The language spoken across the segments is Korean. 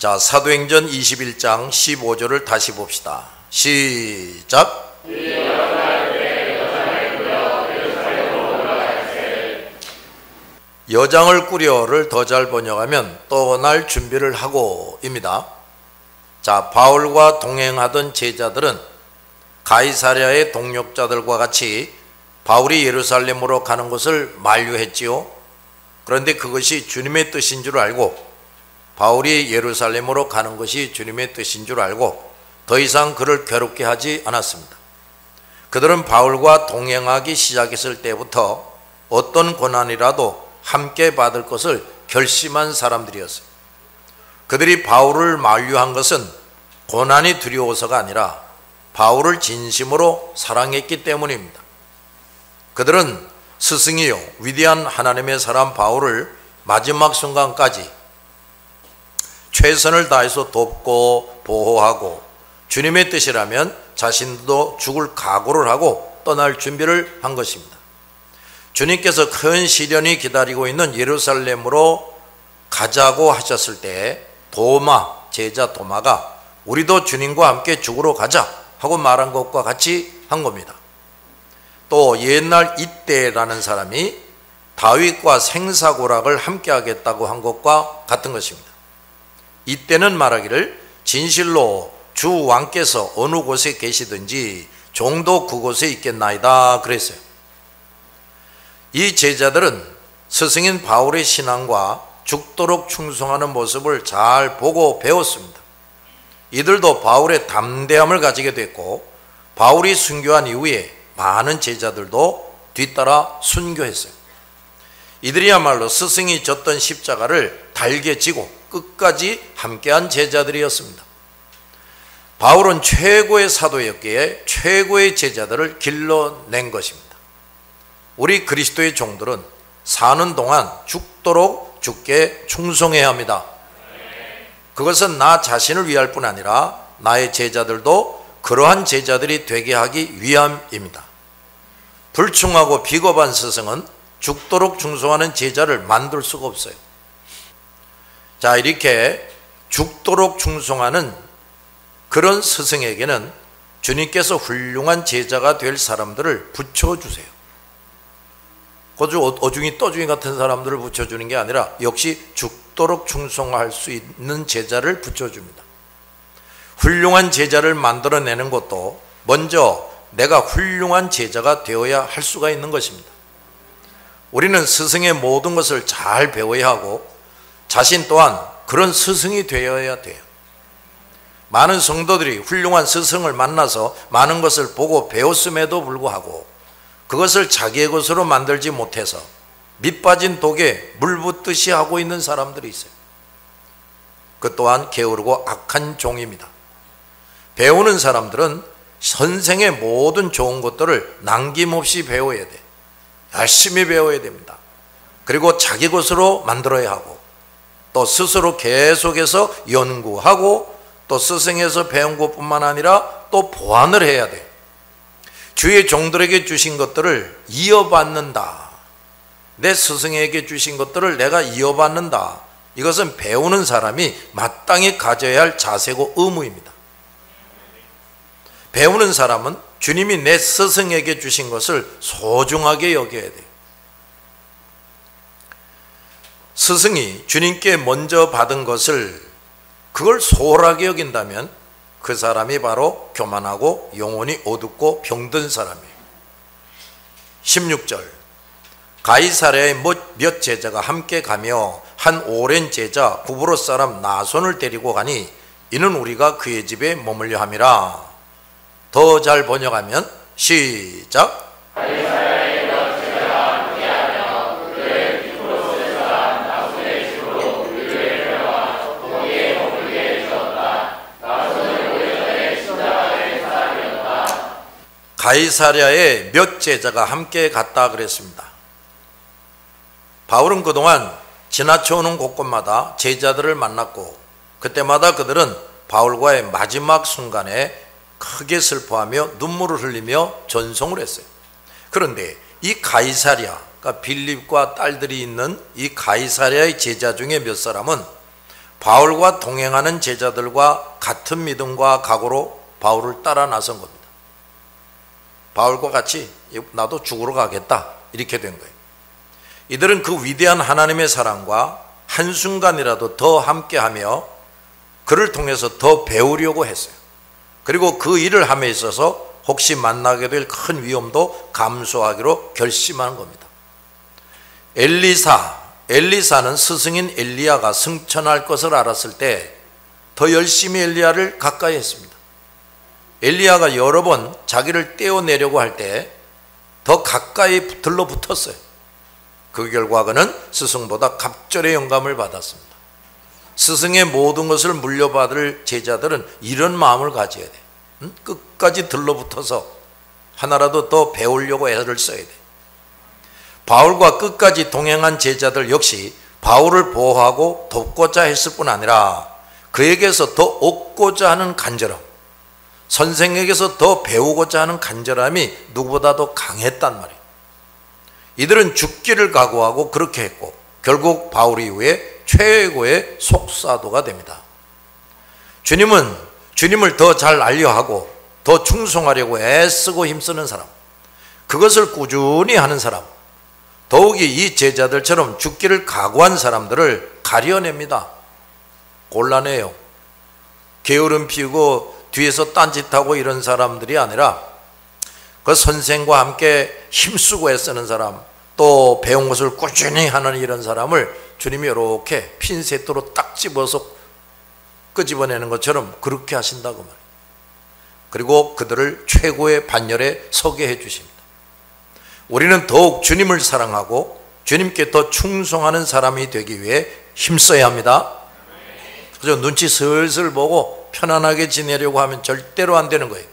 자, 사도행전 21장 15절을 다시 봅시다. 시작. 여장을 꾸려를 더 잘 번역하면 떠날 준비를 하고입니다. 자, 바울과 동행하던 제자들은 가이사랴의 동역자들과 같이 바울이 예루살렘으로 가는 것을 만류했지요. 그런데 그것이 주님의 뜻인 줄 알고, 바울이 예루살렘으로 가는 것이 주님의 뜻인 줄 알고 더 이상 그를 괴롭게 하지 않았습니다. 그들은 바울과 동행하기 시작했을 때부터 어떤 고난이라도 함께 받을 것을 결심한 사람들이었어요. 그들이 바울을 만류한 것은 고난이 두려워서가 아니라 바울을 진심으로 사랑했기 때문입니다. 그들은 스승이요 위대한 하나님의 사람 바울을 마지막 순간까지 최선을 다해서 돕고 보호하고 주님의 뜻이라면 자신도 죽을 각오를 하고 떠날 준비를 한 것입니다. 주님께서 큰 시련이 기다리고 있는 예루살렘으로 가자고 하셨을 때 제자 도마가 우리도 주님과 함께 죽으러 가자 하고 말한 것과 같이 한 겁니다. 또 옛날 이때라는 사람이 다윗과 생사고락을 함께 하겠다고 한 것과 같은 것입니다. 이때는 말하기를 진실로 주 왕께서 어느 곳에 계시든지 종도 그곳에 있겠나이다 그랬어요. 이 제자들은 스승인 바울의 신앙과 죽도록 충성하는 모습을 잘 보고 배웠습니다. 이들도 바울의 담대함을 가지게 됐고, 바울이 순교한 이후에 많은 제자들도 뒤따라 순교했어요. 이들이야말로 스승이 졌던 십자가를 달게 지고 끝까지 함께한 제자들이었습니다. 바울은 최고의 사도였기에 최고의 제자들을 길러낸 것입니다. 우리 그리스도의 종들은 사는 동안 죽도록 주께 충성해야 합니다. 그것은 나 자신을 위할 뿐 아니라 나의 제자들도 그러한 제자들이 되게 하기 위함입니다. 불충하고 비겁한 스승은 죽도록 충성하는 제자를 만들 수가 없어요. 자, 이렇게 죽도록 충성하는 그런 스승에게는 주님께서 훌륭한 제자가 될 사람들을 붙여주세요. 어중이 떠중이 같은 사람들을 붙여주는 게 아니라 역시 죽도록 충성할 수 있는 제자를 붙여줍니다. 훌륭한 제자를 만들어내는 것도 먼저 내가 훌륭한 제자가 되어야 할 수가 있는 것입니다. 우리는 스승의 모든 것을 잘 배워야 하고 자신 또한 그런 스승이 되어야 돼요. 많은 성도들이 훌륭한 스승을 만나서 많은 것을 보고 배웠음에도 불구하고 그것을 자기의 것으로 만들지 못해서 밑빠진 독에 물 붓듯이 하고 있는 사람들이 있어요. 그 또한 게으르고 악한 종입니다. 배우는 사람들은 선생의 모든 좋은 것들을 남김없이 배워야 돼. 열심히 배워야 됩니다. 그리고 자기 것으로 만들어야 하고 또 스스로 계속해서 연구하고 또 스승에서 배운 것뿐만 아니라 또 보완을 해야 돼. 주의 종들에게 주신 것들을 이어받는다. 내 스승에게 주신 것들을 내가 이어받는다. 이것은 배우는 사람이 마땅히 가져야 할 자세고 의무입니다. 배우는 사람은 주님이 내 스승에게 주신 것을 소중하게 여겨야 돼요. 스승이 주님께 먼저 받은 것을 그걸 소홀하게 여긴다면 그 사람이 바로 교만하고 영혼이 어둡고 병든 사람이에요. 16절 가이사랴의 몇 제자가 함께 가며 한 오랜 제자 구브로 사람 나손을 데리고 가니 이는 우리가 그의 집에 머물려 함이라. 더 잘 번역하면 시작. 가이사랴에 몇 제자가 함께 갔다 그랬습니다. 바울은 그동안 지나쳐오는 곳곳마다 제자들을 만났고 그때마다 그들은 바울과의 마지막 순간에 크게 슬퍼하며 눈물을 흘리며 전송을 했어요. 그런데 이 가이사랴, 그러니까 빌립과 딸들이 있는 이 가이사랴의 제자 중에 몇 사람은 바울과 동행하는 제자들과 같은 믿음과 각오로 바울을 따라 나선 겁니다. 바울과 같이 나도 죽으러 가겠다 이렇게 된 거예요. 이들은 그 위대한 하나님의 사랑과 한순간이라도 더 함께하며 그를 통해서 더 배우려고 했어요. 그리고 그 일을 함에 있어서 혹시 만나게 될 큰 위험도 감수하기로 결심한 겁니다. 엘리사는 스승인 엘리야가 승천할 것을 알았을 때 더 열심히 엘리야를 가까이 했습니다. 엘리야가 여러 번 자기를 떼어내려고 할 때 더 가까이 들러붙었어요. 그 결과 그는 스승보다 갑절의 영감을 받았습니다. 스승의 모든 것을 물려받을 제자들은 이런 마음을 가져야 돼. 끝까지 들러붙어서 하나라도 더 배우려고 애를 써야 돼. 바울과 끝까지 동행한 제자들 역시 바울을 보호하고 돕고자 했을 뿐 아니라 그에게서 더 얻고자 하는 간절함, 선생에게서 더 배우고자 하는 간절함이 누구보다도 강했단 말이에요. 이들은 죽기를 각오하고 그렇게 했고 결국 바울 이후에 최고의 속사도가 됩니다. 주님을 더 잘 알려하고 더 충성하려고 애쓰고 힘쓰는 사람, 그것을 꾸준히 하는 사람, 더욱이 이 제자들처럼 죽기를 각오한 사람들을 가려냅니다. 곤란해요. 게으름 피우고 뒤에서 딴짓하고 이런 사람들이 아니라 그 선생과 함께 힘쓰고 애쓰는 사람, 또 배운 것을 꾸준히 하는 이런 사람을 주님이 이렇게 핀셋으로 딱 집어서 끄집어내는 것처럼 그렇게 하신다고 말이에요. 그리고 그들을 최고의 반열에 서게 해주십니다. 우리는 더욱 주님을 사랑하고 주님께 더 충성하는 사람이 되기 위해 힘써야 합니다. 그래서 눈치 슬슬 보고 편안하게 지내려고 하면 절대로 안 되는 거예요.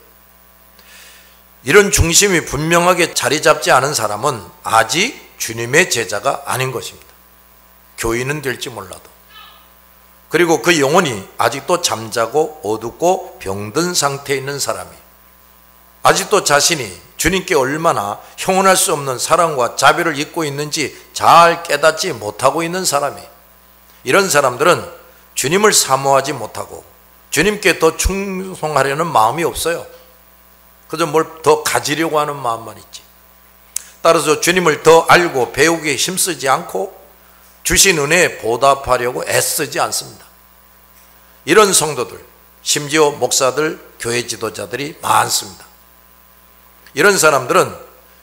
이런 중심이 분명하게 자리 잡지 않은 사람은 아직 주님의 제자가 아닌 것입니다. 교인은 될지 몰라도. 그리고 그 영혼이 아직도 잠자고 어둡고 병든 상태에 있는 사람이, 아직도 자신이 주님께 얼마나 형언할 수 없는 사랑과 자비를 잊고 있는지 잘 깨닫지 못하고 있는 사람이, 이런 사람들은 주님을 사모하지 못하고 주님께 더 충성하려는 마음이 없어요. 그저 뭘 더 가지려고 하는 마음만 있지. 따라서 주님을 더 알고 배우기에 힘쓰지 않고 주신 은혜에 보답하려고 애쓰지 않습니다. 이런 성도들, 심지어 목사들, 교회 지도자들이 많습니다. 이런 사람들은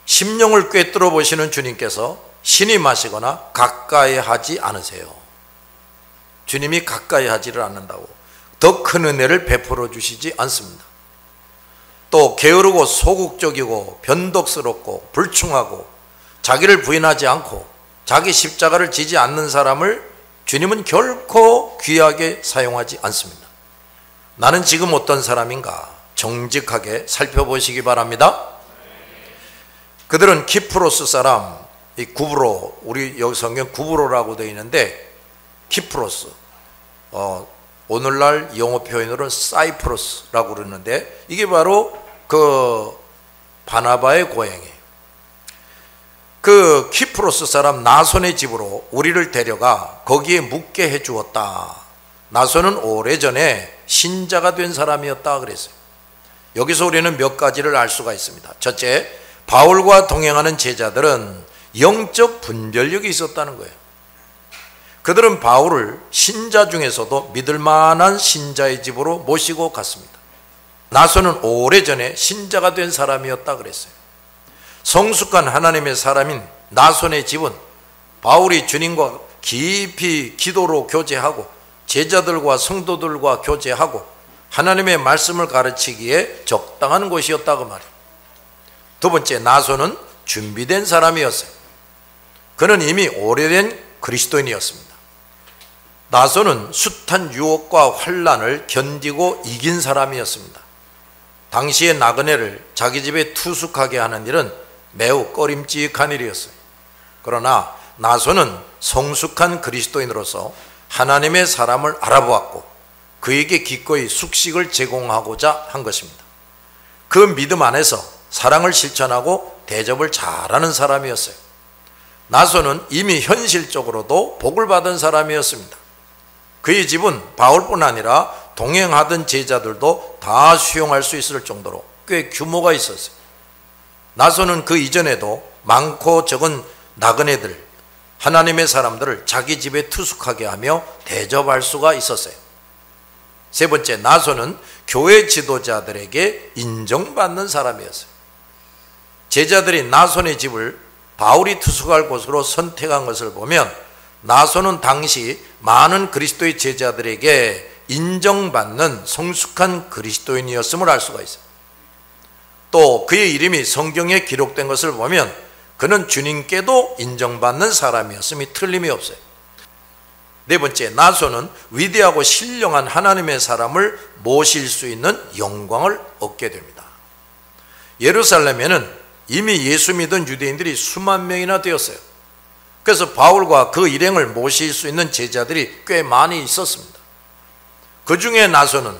심령을 꿰뚫어 보시는 주님께서 신임하시거나 가까이 하지 않으세요. 주님이 가까이 하지를 않는다고 더 큰 은혜를 베풀어 주시지 않습니다. 또 게으르고 소극적이고 변덕스럽고 불충하고 자기를 부인하지 않고 자기 십자가를 지지 않는 사람을 주님은 결코 귀하게 사용하지 않습니다. 나는 지금 어떤 사람인가 정직하게 살펴보시기 바랍니다. 그들은 키프로스 사람, 이 구브로, 우리 여기 성경 구브로라고 되어 있는데 키프로스, 오늘날 영어 표현으로는 사이프러스라고 그러는데 이게 바로 그 바나바의 고향이에요. 그 키프로스 사람 나손의 집으로 우리를 데려가 거기에 묵게 해 주었다. 나손은 오래전에 신자가 된 사람이었다 그랬어요. 여기서 우리는 몇 가지를 알 수가 있습니다. 첫째, 바울과 동행하는 제자들은 영적 분별력이 있었다는 거예요. 그들은 바울을 신자 중에서도 믿을 만한 신자의 집으로 모시고 갔습니다. 나손은 오래전에 신자가 된 사람이었다 그랬어요. 성숙한 하나님의 사람인 나손의 집은 바울이 주님과 깊이 기도로 교제하고 제자들과 성도들과 교제하고 하나님의 말씀을 가르치기에 적당한 곳이었다고 말이에요. 두 번째, 나손은 준비된 사람이었어요. 그는 이미 오래된 그리스도인이었습니다. 나손은 숱한 유혹과 환난을 견디고 이긴 사람이었습니다. 당시의 나그네를 자기 집에 투숙하게 하는 일은 매우 꺼림칙한 일이었어요. 그러나 나손은 성숙한 그리스도인으로서 하나님의 사람을 알아보았고 그에게 기꺼이 숙식을 제공하고자 한 것입니다. 그 믿음 안에서 사랑을 실천하고 대접을 잘하는 사람이었어요. 나손은 이미 현실적으로도 복을 받은 사람이었습니다. 그의 집은 바울뿐 아니라 동행하던 제자들도 다 수용할 수 있을 정도로 꽤 규모가 있었어요. 나손은 그 이전에도 많고 적은 나그네들, 하나님의 사람들을 자기 집에 투숙하게 하며 대접할 수가 있었어요. 세 번째, 나손은 교회 지도자들에게 인정받는 사람이었어요. 제자들이 나손의 집을 바울이 투숙할 곳으로 선택한 것을 보면 나손은 당시 많은 그리스도의 제자들에게 인정받는 성숙한 그리스도인이었음을 알 수가 있어요. 또 그의 이름이 성경에 기록된 것을 보면 그는 주님께도 인정받는 사람이었음이 틀림이 없어요. 네 번째, 나손은 위대하고 신령한 하나님의 사람을 모실 수 있는 영광을 얻게 됩니다. 예루살렘에는 이미 예수 믿은 유대인들이 수만 명이나 되었어요. 그래서 바울과 그 일행을 모실 수 있는 제자들이 꽤 많이 있었습니다. 그 중에 나손은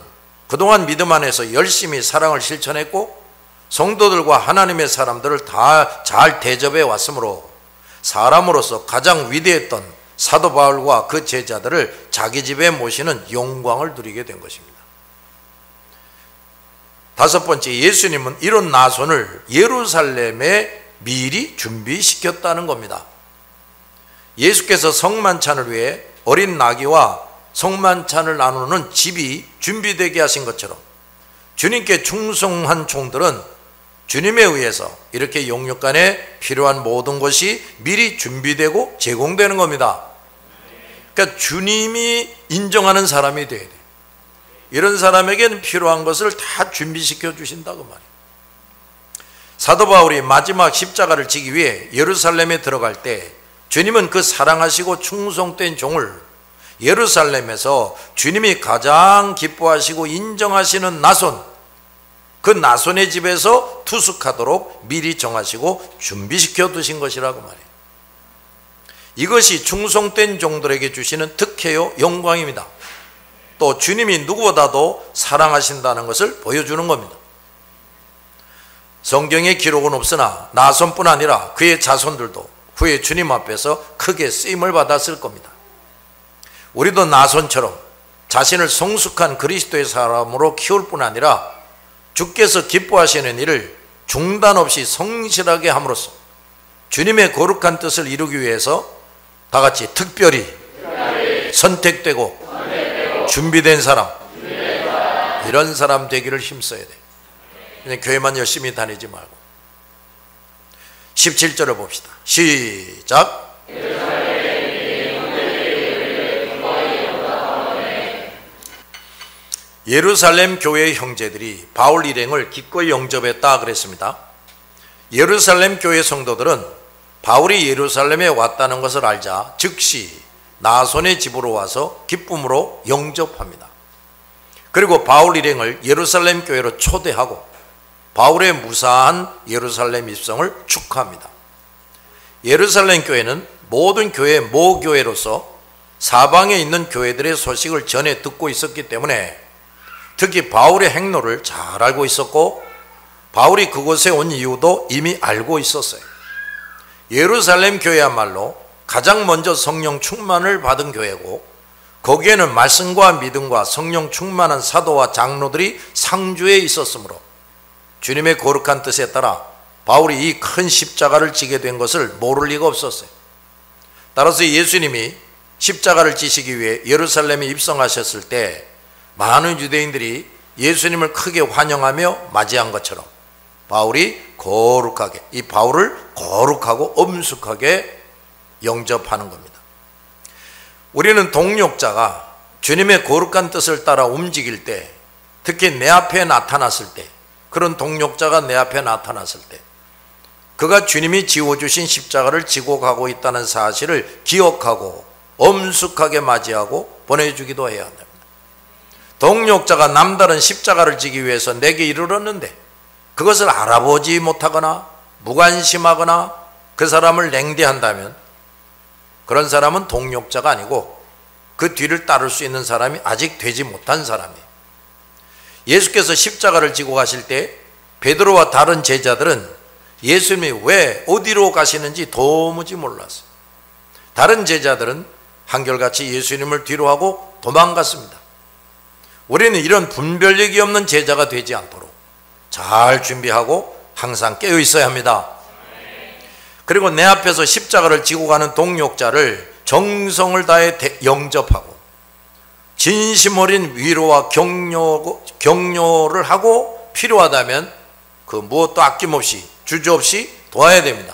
그동안 믿음 안에서 열심히 사랑을 실천했고 성도들과 하나님의 사람들을 다 잘 대접해 왔으므로 사람으로서 가장 위대했던 사도 바울과 그 제자들을 자기 집에 모시는 영광을 누리게 된 것입니다. 다섯 번째, 예수님은 이런 나손을 예루살렘에 미리 준비시켰다는 겁니다. 예수께서 성만찬을 위해 어린 나귀와 성만찬을 나누는 집이 준비되게 하신 것처럼 주님께 충성한 종들은 주님에 의해서 이렇게 영육간에 필요한 모든 것이 미리 준비되고 제공되는 겁니다. 그러니까 주님이 인정하는 사람이 돼야 돼. 이런 사람에게는 필요한 것을 다 준비시켜 주신다고 말이에요. 사도 바울이 마지막 십자가를 지기 위해 예루살렘에 들어갈 때 주님은 그 사랑하시고 충성된 종을 예루살렘에서 주님이 가장 기뻐하시고 인정하시는 나손, 그 나손의 집에서 투숙하도록 미리 정하시고 준비시켜 두신 것이라고 말해요. 이것이 충성된 종들에게 주시는 특혜요 영광입니다. 또 주님이 누구보다도 사랑하신다는 것을 보여주는 겁니다. 성경에 기록은 없으나 나손뿐 아니라 그의 자손들도 후에 주님 앞에서 크게 쓰임을 받았을 겁니다. 우리도 나손처럼 자신을 성숙한 그리스도의 사람으로 키울 뿐 아니라 주께서 기뻐하시는 일을 중단 없이 성실하게 함으로써 주님의 거룩한 뜻을 이루기 위해서 다 같이 특별히 선택되고 준비된 사람, 이런 사람 되기를 힘써야 돼. 그냥 교회만 열심히 다니지 말고. 17절을 봅시다. 시작. 예루살렘 교회의 형제들이 바울 일행을 기꺼이 영접했다 그랬습니다. 예루살렘 교회 성도들은 바울이 예루살렘에 왔다는 것을 알자 즉시 나손의 집으로 와서 기쁨으로 영접합니다. 그리고 바울 일행을 예루살렘 교회로 초대하고 바울의 무사한 예루살렘 입성을 축하합니다. 예루살렘 교회는 모든 교회의 모교회로서 사방에 있는 교회들의 소식을 전해 듣고 있었기 때문에 특히 바울의 행로를 잘 알고 있었고 바울이 그곳에 온 이유도 이미 알고 있었어요. 예루살렘 교회야말로 가장 먼저 성령 충만을 받은 교회고 거기에는 말씀과 믿음과 성령 충만한 사도와 장로들이 상주해 있었으므로 주님의 거룩한 뜻에 따라 바울이 이 큰 십자가를 지게 된 것을 모를 리가 없었어요. 따라서 예수님이 십자가를 지시기 위해 예루살렘에 입성하셨을 때 많은 유대인들이 예수님을 크게 환영하며 맞이한 것처럼 바울이 거룩하게, 이 바울을 거룩하고 엄숙하게 영접하는 겁니다. 우리는 동력자가 주님의 거룩한 뜻을 따라 움직일 때, 특히 내 앞에 나타났을 때, 그런 동력자가 내 앞에 나타났을 때 그가 주님이 지워주신 십자가를 지고 가고 있다는 사실을 기억하고 엄숙하게 맞이하고 보내주기도 해야 합니다. 동력자가 남다른 십자가를 지기 위해서 내게 이르렀는데 그것을 알아보지 못하거나 무관심하거나 그 사람을 냉대한다면 그런 사람은 동력자가 아니고 그 뒤를 따를 수 있는 사람이 아직 되지 못한 사람이에요. 예수께서 십자가를 지고 가실 때 베드로와 다른 제자들은 예수님이 왜 어디로 가시는지 도무지 몰랐어요. 다른 제자들은 한결같이 예수님을 뒤로 하고 도망갔습니다. 우리는 이런 분별력이 없는 제자가 되지 않도록 잘 준비하고 항상 깨어 있어야 합니다. 그리고 내 앞에서 십자가를 지고 가는 동역자를 정성을 다해 영접하고 진심 어린 위로와 격려를 하고 필요하다면 그 무엇도 아낌없이 주저없이 도와야 됩니다.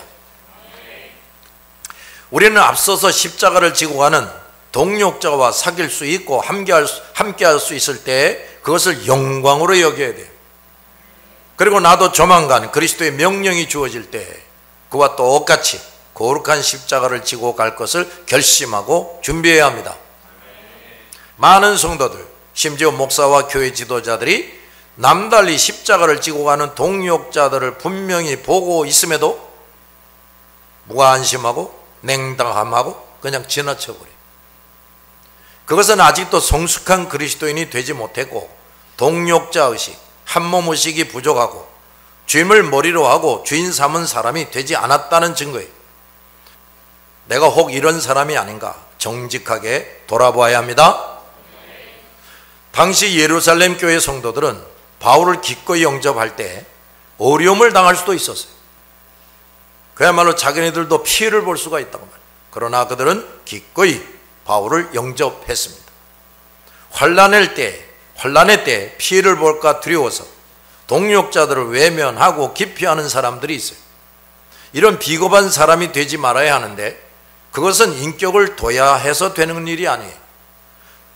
우리는 앞서서 십자가를 지고 가는 동역자와 사귈 수 있고 함께할 수 있을 때 그것을 영광으로 여겨야 돼요. 그리고 나도 조만간 그리스도의 명령이 주어질 때 그와 똑같이 거룩한 십자가를 지고 갈 것을 결심하고 준비해야 합니다. 많은 성도들, 심지어 목사와 교회 지도자들이 남달리 십자가를 지고 가는 동역자들을 분명히 보고 있음에도 무관심하고 냉담하고 그냥 지나쳐버려요. 그것은 아직도 성숙한 그리스도인이 되지 못했고 동역자의식, 한몸의식이 부족하고 주임을 머리로 하고 주인 삼은 사람이 되지 않았다는 증거예요. 내가 혹 이런 사람이 아닌가 정직하게 돌아보아야 합니다. 당시 예루살렘 교회 성도들은 바울을 기꺼이 영접할 때 어려움을 당할 수도 있었어요. 그야말로 자기네들도 피해를 볼 수가 있다고 말이에요. 그러나 그들은 기꺼이 바울을 영접했습니다. 환난의 때 피해를 볼까 두려워서 동역자들을 외면하고 기피하는 사람들이 있어요. 이런 비겁한 사람이 되지 말아야 하는데 그것은 인격을 둬야 해서 되는 일이 아니에요.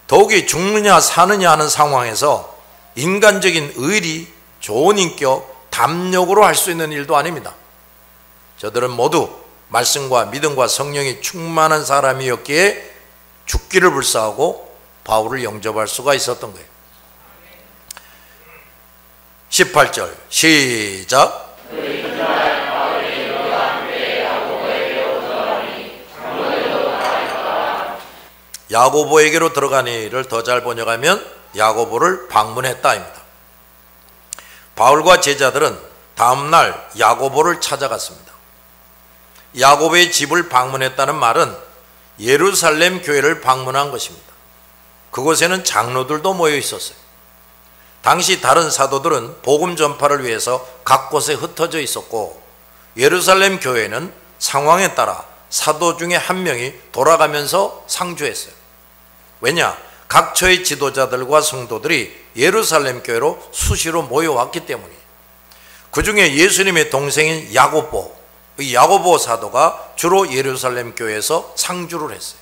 더욱이 죽느냐 사느냐 하는 상황에서 인간적인 의리, 좋은 인격, 담력으로 할 수 있는 일도 아닙니다. 저들은 모두 말씀과 믿음과 성령이 충만한 사람이었기에 죽기를 불사하고 바울을 영접할 수가 있었던 거예요. 18절 시작. 야고보에게로 들어가니를 더 잘 번역하면 야고보를 방문했다입니다. 바울과 제자들은 다음날 야고보를 찾아갔습니다. 야고보의 집을 방문했다는 말은 예루살렘 교회를 방문한 것입니다. 그곳에는 장로들도 모여 있었어요. 당시 다른 사도들은 복음 전파를 위해서 각 곳에 흩어져 있었고 예루살렘 교회는 상황에 따라 사도 중에 한 명이 돌아가면서 상주했어요. 왜냐? 각처의 지도자들과 성도들이 예루살렘 교회로 수시로 모여왔기 때문이에요. 그 중에 예수님의 동생인 야고보, 이 야고보 사도가 주로 예루살렘 교회에서 상주를 했어요.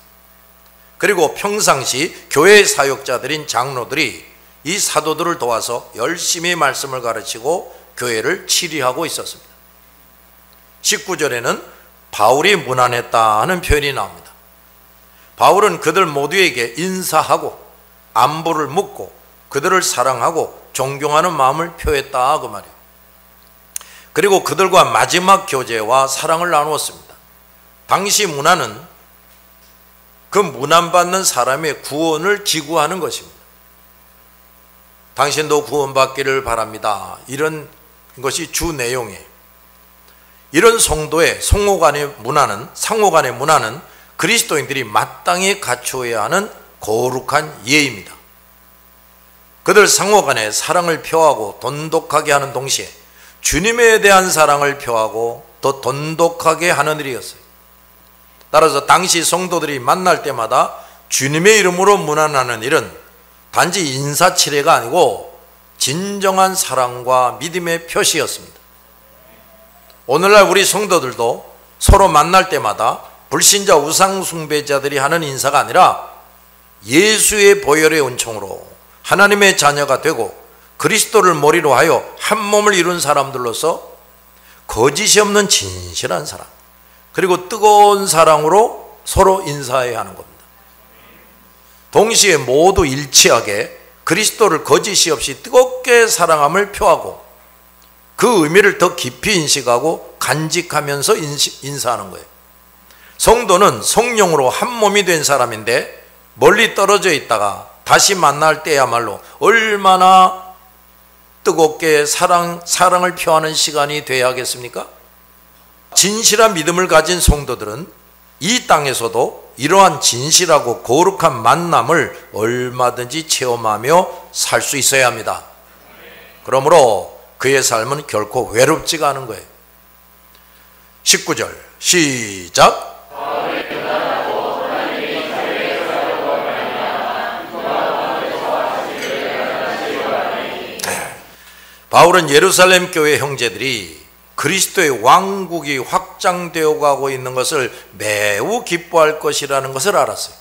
그리고 평상시 교회 사역자들인 장로들이 이 사도들을 도와서 열심히 말씀을 가르치고 교회를 치리하고 있었습니다. 19절에는 바울이 문안했다는 표현이 나옵니다. 바울은 그들 모두에게 인사하고 안부를 묻고 그들을 사랑하고 존경하는 마음을 표했다 그 말이에요. 그리고 그들과 마지막 교제와 사랑을 나누었습니다. 당시 문안은 그 문안받는 사람의 구원을 기구하는 것입니다. 당신도 구원받기를 바랍니다. 이런 것이 주 내용이에요. 이런 성도의 상호간의 문화는 그리스도인들이 마땅히 갖추어야 하는 거룩한 예입니다. 그들 상호간에 사랑을 표하고 돈독하게 하는 동시에 주님에 대한 사랑을 표하고 더 돈독하게 하는 일이었어요. 따라서 당시 성도들이 만날 때마다 주님의 이름으로 문안하는 일은 단지 인사치레가 아니고 진정한 사랑과 믿음의 표시였습니다. 오늘날 우리 성도들도 서로 만날 때마다 불신자 우상숭배자들이 하는 인사가 아니라 예수의 보혈의 은총으로 하나님의 자녀가 되고 그리스도를 머리로 하여 한 몸을 이룬 사람들로서 거짓이 없는 진실한 사랑 그리고 뜨거운 사랑으로 서로 인사해야 하는 겁니다. 동시에 모두 일치하게 그리스도를 거짓이 없이 뜨겁게 사랑함을 표하고 그 의미를 더 깊이 인식하고 간직하면서 인사하는 거예요. 성도는 성령으로 한 몸이 된 사람인데 멀리 떨어져 있다가 다시 만날 때야말로 얼마나 뜨겁게 사랑을 표하는 시간이 돼야 하겠습니까? 진실한 믿음을 가진 성도들은 이 땅에서도 이러한 진실하고 거룩한 만남을 얼마든지 체험하며 살 수 있어야 합니다. 그러므로 그의 삶은 결코 외롭지가 않은 거예요. 19절 시작. 바울은 예루살렘 교회 형제들이 그리스도의 왕국이 확장되어 가고 있는 것을 매우 기뻐할 것이라는 것을 알았어요.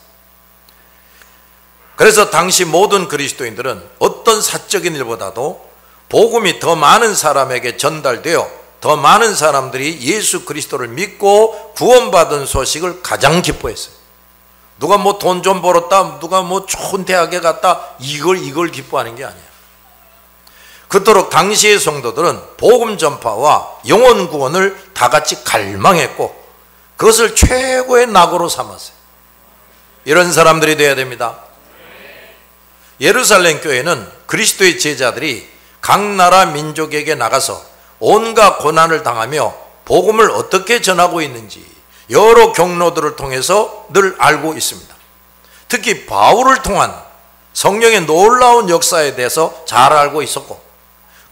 그래서 당시 모든 그리스도인들은 어떤 사적인 일보다도 복음이 더 많은 사람에게 전달되어 더 많은 사람들이 예수 그리스도를 믿고 구원받은 소식을 가장 기뻐했어요. 누가 뭐 돈 좀 벌었다, 누가 뭐 좋은 대학에 갔다, 이걸 기뻐하는 게 아니에요. 그토록 당시의 성도들은 복음 전파와 영혼 구원을 다 같이 갈망했고 그것을 최고의 낙으로 삼았어요. 이런 사람들이 되어야 됩니다. 예루살렘 교회는 그리스도의 제자들이 각 나라 민족에게 나가서 온갖 고난을 당하며 복음을 어떻게 전하고 있는지 여러 경로들을 통해서 늘 알고 있습니다. 특히 바울을 통한 성령의 놀라운 역사에 대해서 잘 알고 있었고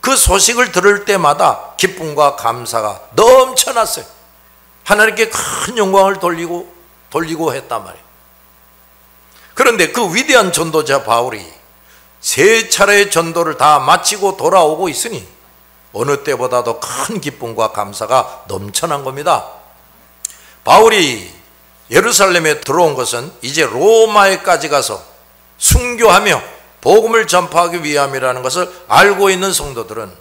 그 소식을 들을 때마다 기쁨과 감사가 넘쳐났어요. 하나님께 큰 영광을 돌리고 했단 말이에요. 그런데 그 위대한 전도자 바울이 3차례의 전도를 다 마치고 돌아오고 있으니 어느 때보다도 큰 기쁨과 감사가 넘쳐난 겁니다. 바울이 예루살렘에 들어온 것은 이제 로마에까지 가서 순교하며 복음을 전파하기 위함이라는 것을 알고 있는 성도들은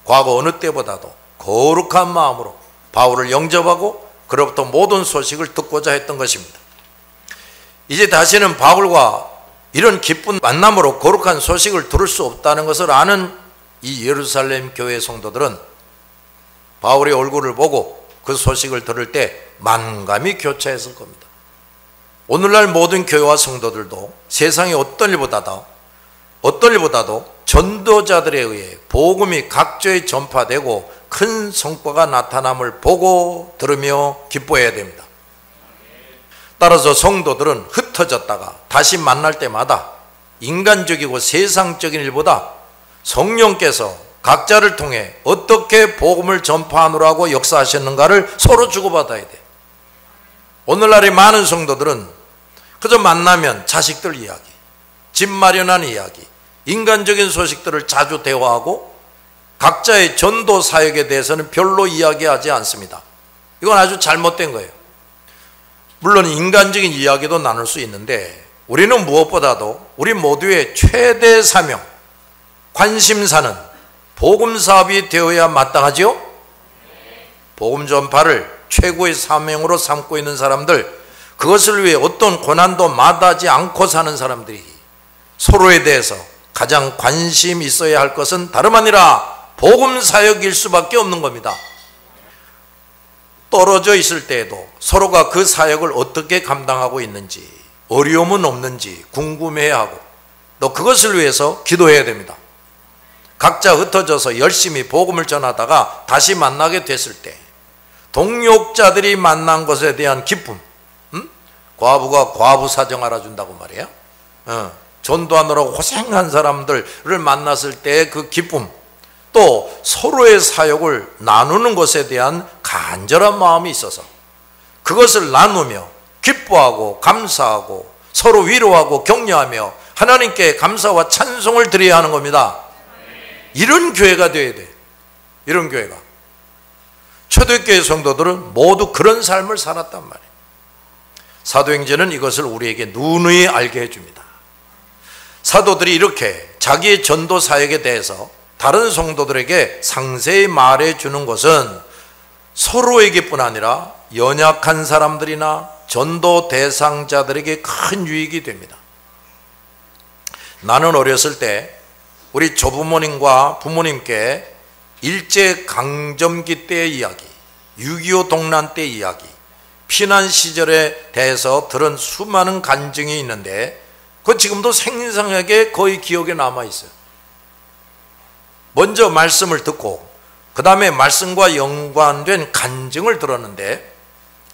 과거 어느 때보다도 거룩한 마음으로 바울을 영접하고 그로부터 모든 소식을 듣고자 했던 것입니다. 이제 다시는 바울과 이런 기쁜 만남으로 거룩한 소식을 들을 수 없다는 것을 아는 이 예루살렘 교회 성도들은 바울의 얼굴을 보고 그 소식을 들을 때 만감이 교차했을 겁니다. 오늘날 모든 교회와 성도들도 세상의 어떤 일보다도 전도자들에 의해 복음이 각처에 전파되고 큰 성과가 나타남을 보고 들으며 기뻐해야 됩니다. 따라서 성도들은 흩어졌다가 다시 만날 때마다 인간적이고 세상적인 일보다 성령께서 각자를 통해 어떻게 복음을 전파하느라고 역사하셨는가를 서로 주고받아야 돼. 오늘날의 많은 성도들은 그저 만나면 자식들 이야기, 집 마련한 이야기, 인간적인 소식들을 자주 대화하고 각자의 전도 사역에 대해서는 별로 이야기하지 않습니다. 이건 아주 잘못된 거예요. 물론 인간적인 이야기도 나눌 수 있는데 우리는 무엇보다도 우리 모두의 최대 사명, 관심사는 복음 사업이 되어야 마땅하지요? 복음 전파를 최고의 사명으로 삼고 있는 사람들, 그것을 위해 어떤 고난도 마다하지 않고 사는 사람들이 서로에 대해서 가장 관심 있어야 할 것은 다름 아니라 복음 사역일 수밖에 없는 겁니다. 떨어져 있을 때에도 서로가 그 사역을 어떻게 감당하고 있는지, 어려움은 없는지 궁금해야 하고 또 그것을 위해서 기도해야 됩니다. 각자 흩어져서 열심히 복음을 전하다가 다시 만나게 됐을 때 동역자들이 만난 것에 대한 기쁨, 과부가 과부 사정 알아준다고 말이에요. 전도하느라고 고생한 사람들을 만났을 때 그 기쁨, 또 서로의 사역을 나누는 것에 대한 간절한 마음이 있어서 그것을 나누며 기뻐하고 감사하고 서로 위로하고 격려하며 하나님께 감사와 찬송을 드려야 하는 겁니다. 이런 교회가 되어야 돼. 이런 교회가. 초대교회 성도들은 모두 그런 삶을 살았단 말이에요. 사도행전은 이것을 우리에게 누누이 알게 해줍니다. 사도들이 이렇게 자기의 전도 사역에 대해서 다른 성도들에게 상세히 말해주는 것은 서로에게뿐 아니라 연약한 사람들이나 전도 대상자들에게 큰 유익이 됩니다. 나는 어렸을 때 우리 조부모님과 부모님께 일제강점기 때의 이야기, 6.25 동란 때 이야기, 피난 시절에 대해서 들은 수많은 간증이 있는데 그거 지금도 생생하게 거의 기억에 남아있어요. 먼저 말씀을 듣고 그 다음에 말씀과 연관된 간증을 들었는데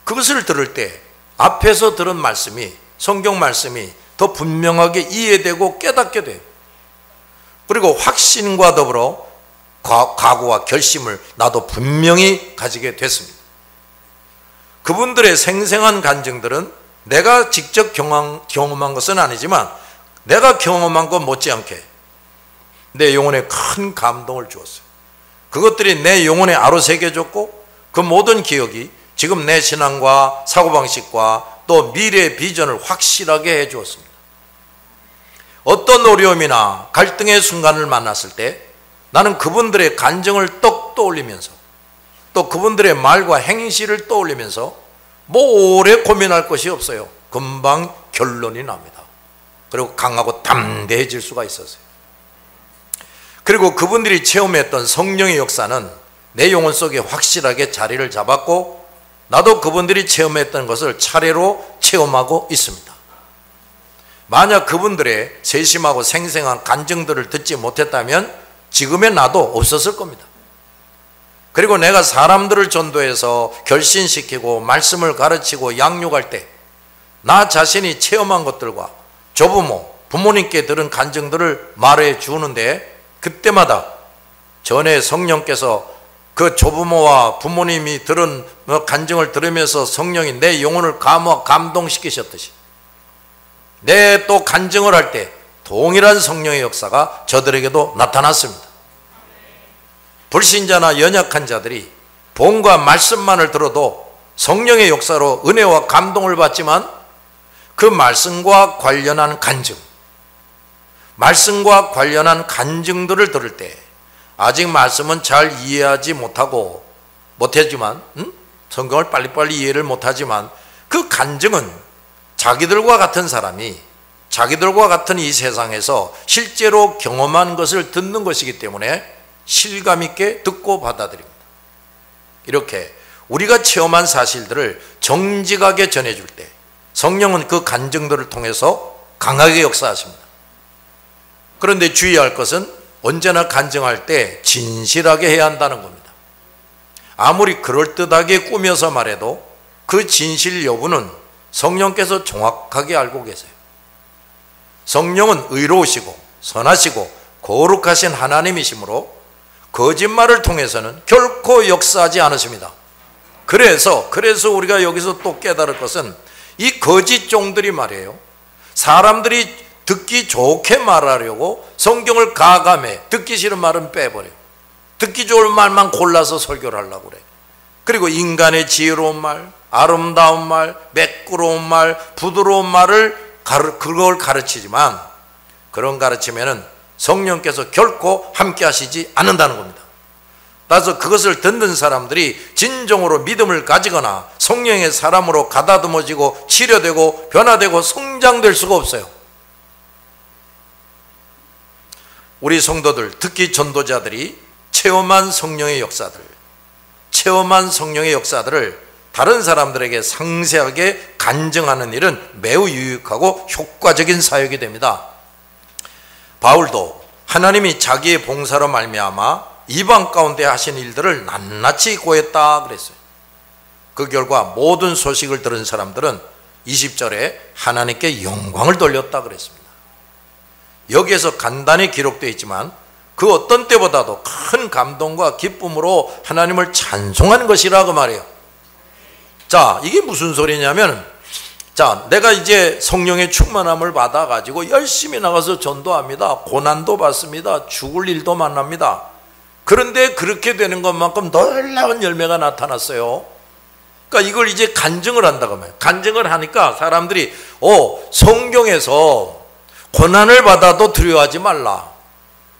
그것을 들을 때 앞에서 들은 말씀이, 성경 말씀이 더 분명하게 이해되고 깨닫게 돼요. 그리고 확신과 더불어 각오와 결심을 나도 분명히 가지게 됐습니다. 그분들의 생생한 간증들은 내가 직접 경험한 것은 아니지만 내가 경험한 것 못지않게 내 영혼에 큰 감동을 주었어요. 그것들이 내 영혼에 아로새겨졌고 그 모든 기억이 지금 내 신앙과 사고방식과 또 미래의 비전을 확실하게 해주었습니다. 어떤 어려움이나 갈등의 순간을 만났을 때 나는 그분들의 간증을 떠올리면서 또 그분들의 말과 행실을 떠올리면서 뭐 오래 고민할 것이 없어요. 금방 결론이 납니다. 그리고 강하고 담대해질 수가 있었어요. 그리고 그분들이 체험했던 성령의 역사는 내 영혼 속에 확실하게 자리를 잡았고 나도 그분들이 체험했던 것을 차례로 체험하고 있습니다. 만약 그분들의 세심하고 생생한 간증들을 듣지 못했다면 지금의 나도 없었을 겁니다. 그리고 내가 사람들을 전도해서 결신시키고 말씀을 가르치고 양육할 때 나 자신이 체험한 것들과 조부모, 부모님께 들은 간증들을 말해 주는데 그때마다 전에 성령께서 그 조부모와 부모님이 들은 간증을 들으면서 성령이 내 영혼을 감동시키셨듯이 내 또 간증을 할 때 동일한 성령의 역사가 저들에게도 나타났습니다. 불신자나 연약한 자들이 본과 말씀만을 들어도 성령의 역사로 은혜와 감동을 받지만 그 말씀과 관련한 간증, 말씀과 관련한 간증들을 들을 때 아직 말씀은 잘 이해하지 못하지만 성경을 빨리빨리 이해를 못하지만 그 간증은 자기들과 같은 사람이 자기들과 같은 이 세상에서 실제로 경험한 것을 듣는 것이기 때문에 실감 있게 듣고 받아들입니다. 이렇게 우리가 체험한 사실들을 정직하게 전해줄 때 성령은 그 간증들을 통해서 강하게 역사하십니다. 그런데 주의할 것은 언제나 간증할 때 진실하게 해야 한다는 겁니다. 아무리 그럴듯하게 꾸며서 말해도 그 진실 여부는 성령께서 정확하게 알고 계세요. 성령은 의로우시고 선하시고 거룩하신 하나님이시므로 거짓말을 통해서는 결코 역사하지 않으십니다. 그래서 우리가 여기서 또 깨달을 것은 이 거짓 종들이 말이에요, 사람들이 듣기 좋게 말하려고 성경을 가감해 듣기 싫은 말은 빼버려요. 듣기 좋은 말만 골라서 설교를 하려고 그래. 그리고 인간의 지혜로운 말, 아름다운 말, 매끄러운 말, 부드러운 말을 그걸 가르치지만 그런 가르치면은 성령께서 결코 함께 하시지 않는다는 겁니다. 따라서 그것을 듣는 사람들이 진정으로 믿음을 가지거나 성령의 사람으로 가다듬어지고 치료되고 변화되고 성장될 수가 없어요. 우리 성도들, 특히 전도자들이 체험한 성령의 역사들을 다른 사람들에게 상세하게 간증하는 일은 매우 유익하고 효과적인 사역이 됩니다. 바울도 하나님이 자기의 봉사로 말미암아 이방 가운데 하신 일들을 낱낱이 고했다 그랬어요. 그 결과 모든 소식을 들은 사람들은 20절에 하나님께 영광을 돌렸다 그랬습니다. 여기에서 간단히 기록되어 있지만 그 어떤 때보다도 큰 감동과 기쁨으로 하나님을 찬송하는 것이라고 말해요. 자, 이게 무슨 소리냐면, 자, 내가 이제 성령의 충만함을 받아가지고 열심히 나가서 전도합니다. 고난도 받습니다. 죽을 일도 만납니다. 그런데 그렇게 되는 것만큼 놀라운 열매가 나타났어요. 그러니까 이걸 이제 간증을 한다고 말해요. 간증을 하니까 사람들이 성경에서 고난을 받아도 두려워하지 말라,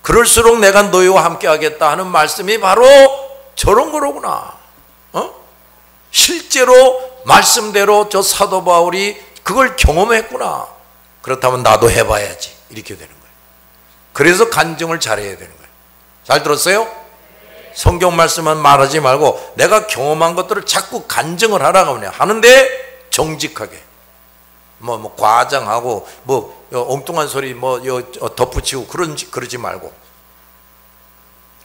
그럴수록 내가 너희와 함께 하겠다 하는 말씀이 바로 저런 거로구나. 실제로 말씀대로 저 사도 바울이 그걸 경험했구나. 그렇다면 나도 해봐야지. 이렇게 되는 거예요. 그래서 간증을 잘해야 되는 거예요. 잘 들었어요? 성경 말씀은 말하지 말고 내가 경험한 것들을 자꾸 간증을 하라고 하는데 정직하게 과장하고 엉뚱한 소리 덧붙이고 그러지 말고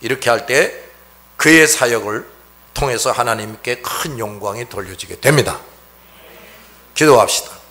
이렇게 할 때 그의 사역을 통해서 하나님께 큰 영광이 돌려지게 됩니다. 기도합시다.